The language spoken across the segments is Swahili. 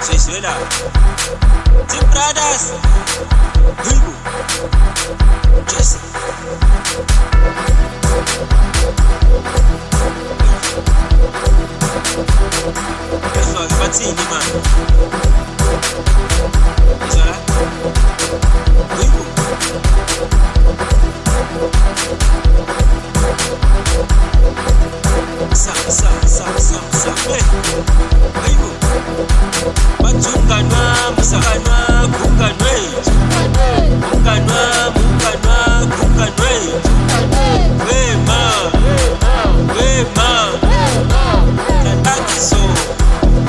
Venezuela. Team Brothers. Huibu. Jesse. Yesu akibatini man. Isala. Huibu. Sam. Hey. Huibu. Machunganwa, musakanwa, kunganwe. Kunganwe. Wema. Tatakiso.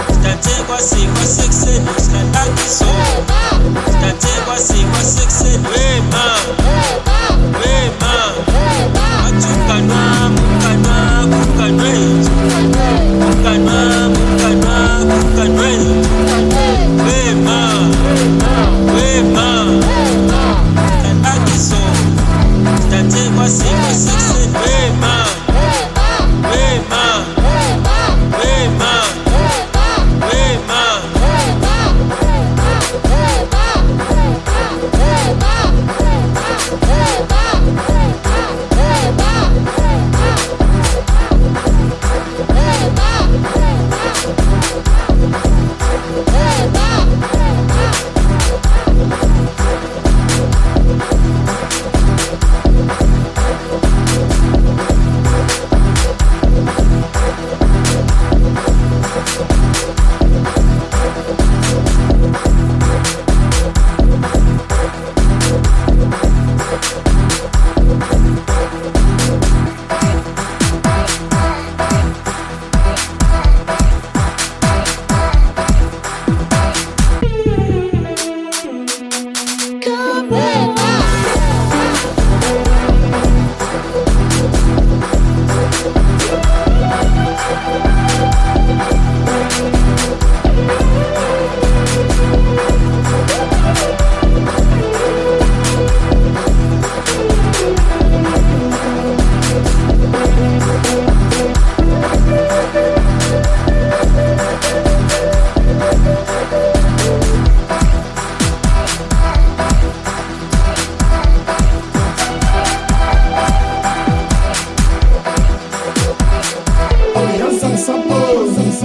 Titatekwa sikwa sekseni. Tatakiso. Titatekwa sikwa sekseni. Wema. Machunganwa, kunganwe. Kunganwe. Wema. Tatakiso. Titatekwa sikwa sekseni. Wema.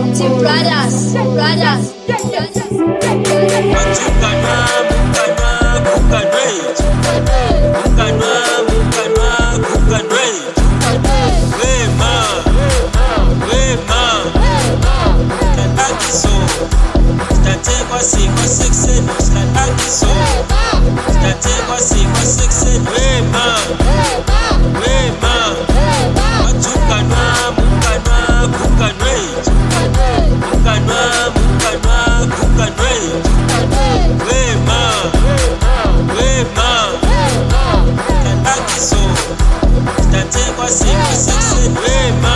Team Brothers. Kunganwe. Wema. Tatakiso. Titatekwa sikwa sekseni. Tatakiso. Titatekwa sikwa sekseni. Wema. Machunganwa, kunganwe. Kunganwe. Wema. Tatakiso. Titatekwa sikwa sekseni. Wema.